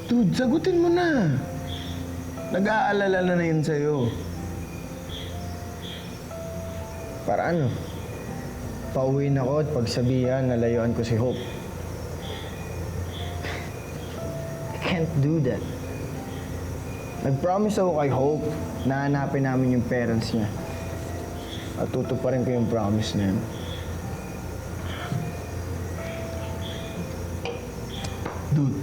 Dude, sagutin mo na. Nag-aalala na yun sa'yo. Para ano? Pauwiin ako at pagsabihan na layuan ko si Hope. I can't do that. Nag-promise ako kay Hope na hanapin namin yung parents niya. At tutuparin ko yung promise na yun. Dude,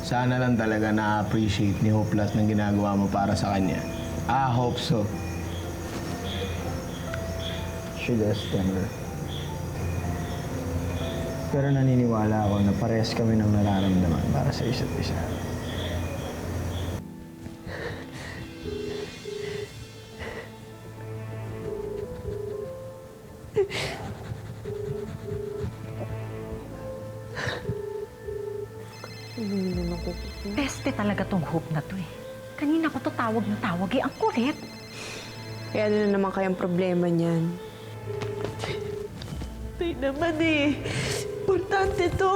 sana lang talaga na-appreciate ni Hope lahat ng ginagawa mo para sa kanya. I hope so. She does, Denver. Pero naniniwala ako na parehas kami ng nararamdaman para sa isa't isa. Peste talaga tong Hope na to eh. Kanina ko to tawag na tawag eh. Ang kulit. Kaya ano na naman kayang problema niyan? Tay naman eh. Importante to.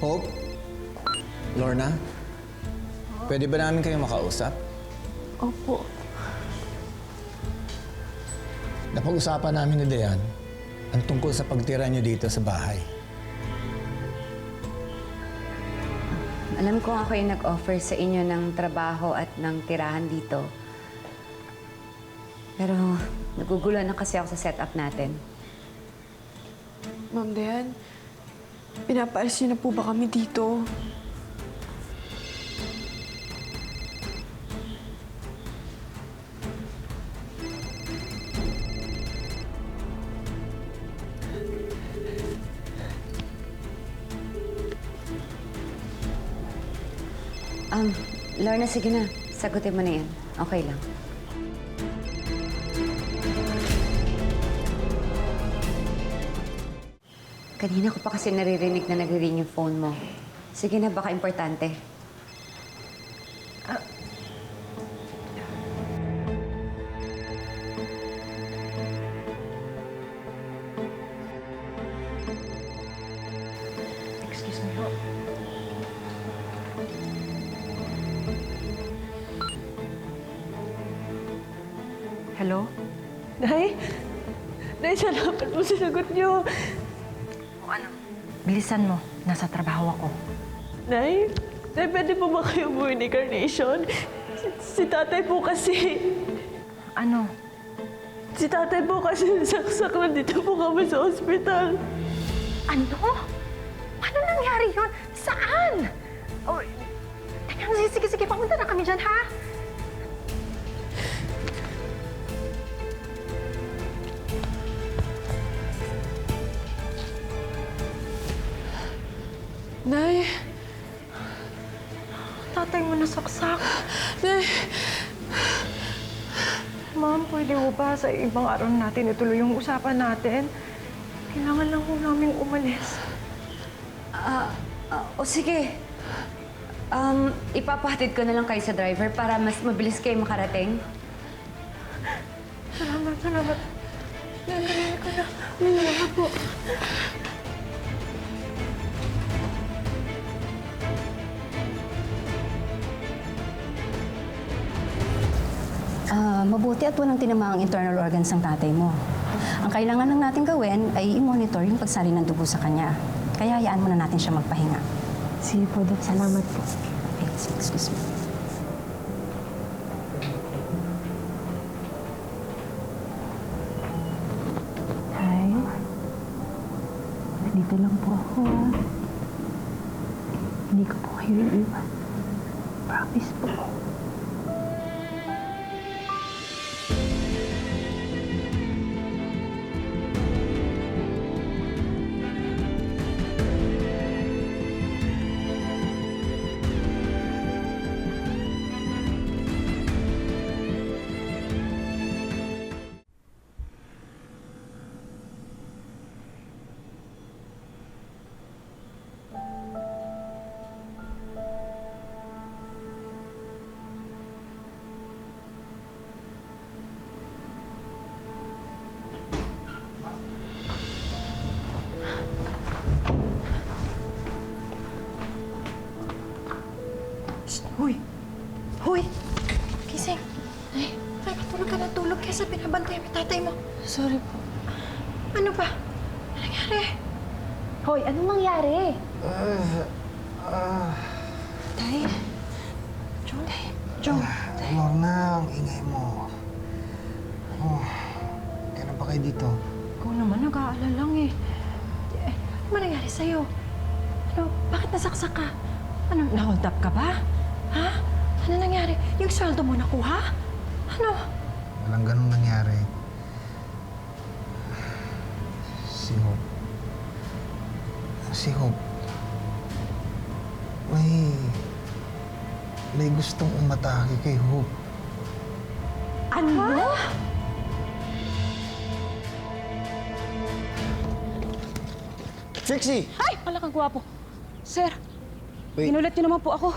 Hope? Lorna? Pwede ba namin kayo makausap? Opo. Napag-usapan namin ni Dayan ang tungkol sa pagtira niyo dito sa bahay. Alam ko ako yung nag-offer sa inyo ng trabaho at ng tirahan dito. Pero nagugulo na kasi ako sa setup natin. Ma'am Dayan, pinapaalis niyo na po ba kami dito? Lorna, sige na. Sagutin mo na yan. Okay lang. Kanina ko pa kasi naririnig na nagre-ring yung phone mo. Sige na, baka importante. Excuse me ho. Hello? Nay? Nay, salamat po sa sagot niyo. O ano? Bilisan mo. Nasa trabaho ako. Nay? Nay, pwede po ba kayo umuwi ni Carnation? Si tatay po kasi... Ano? Si tatay po kasi saksak na dito po kami sa ospital. Ano? Ano nangyari yun? Saan? Oh, teka, sige, papunta na kami dyan, ha? Nay! Tatay mo nasaksak. Nay! Ma'am, pwede mo ba sa ibang araw natin ituloy yung usapan natin? Kailangan lang ko namin umalis. O sige. Ipapahatid ko na lang kayo sa driver para mas mabilis kayo makarating. Salamat. Nandali ko na. Salamat po. Mabuti at walang tinamang internal organs ng tatay mo. Ang kailangan lang natin gawin ay i-monitor yung pagsali ng dugo sa kanya. Kaya hayaan muna natin siya magpahinga. Sige po, Dok. Salamat po. Okay, excuse me. Tay, nandito lang po ako, ah. Hindi ko po kayo iiwan. Promise po. sa pinabantay mo tatay mo? Sorry po. Ano ba? Ano nangyari? Hoy, anong nangyari? Tay? Jong? Jong? Lorna, ang ingay mo. Oh, kailan ba kayo dito? Ikaw naman, nag-aalala lang eh. Ano ba nangyari sa'yo? Ano, bakit nasaksak ka? Ano, na-hold up ka ba? Ha? Ano nangyari? Yung sweldo mo nakuha? Ano? Walang ganun nangyari. Si Hope. Si Hope. May gustong umatake kay Hope. Ano? Trixie! Ay! Wala kang gwapo. Sir, Wait, inulat niyo naman po ako.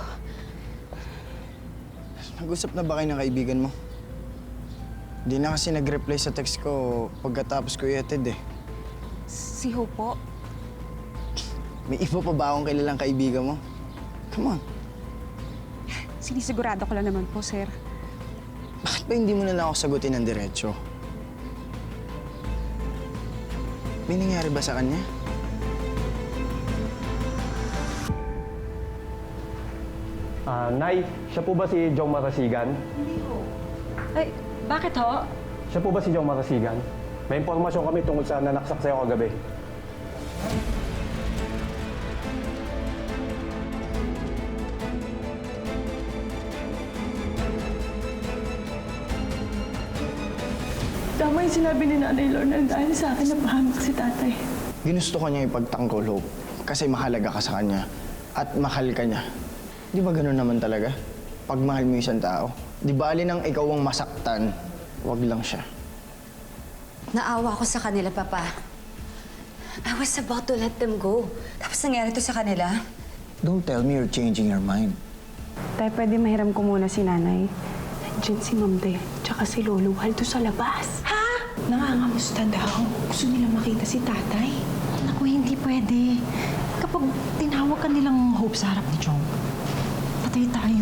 nag-usap na ba kayo ng kaibigan mo? Hindi na kasi nag-reply sa text ko pagkatapos ko i-attend eh. Si Hope po. May iba pa ba akong kilalang kaibigan mo? Come on. Sinisigurado ko lang naman po, sir. Bakit ba hindi mo na lang ako sagutin ng diretsyo? May nangyari ba sa kanya? Nay, siya po ba si Jong Marasigan? Ay, bakit ho? Siya po ba si Jong Marasigan? May impormasyon kami tungkol sa nanaksak sa'yo kagabi. Tama yung sinabi ni Nanay Lorna dahil sa akin napahamak si tatay. Ginusto ko niya ipagtanggol, Hope, kasi mahalaga ka sa kanya at mahal ka niya. Di ba ganun naman talaga? Pag mahal mo isang tao, di ba alin ang ikaw ang masaktan, wag lang siya. Naawa ko sa kanila, Papa. I was about to let them go. Tapos nangyari to sa kanila. Don't tell me you're changing your mind. Tay, pwede mahiram ko muna si nanay. Nandiyan si Ma'am De, tsaka si Lolo Waldo sa labas. Ha? Nangangamusta daw. Gusto nila makita si tatay. Naku, hindi pwede. Kapag tinawag ka nilang Hope sa harap ni Jong, patay tayo.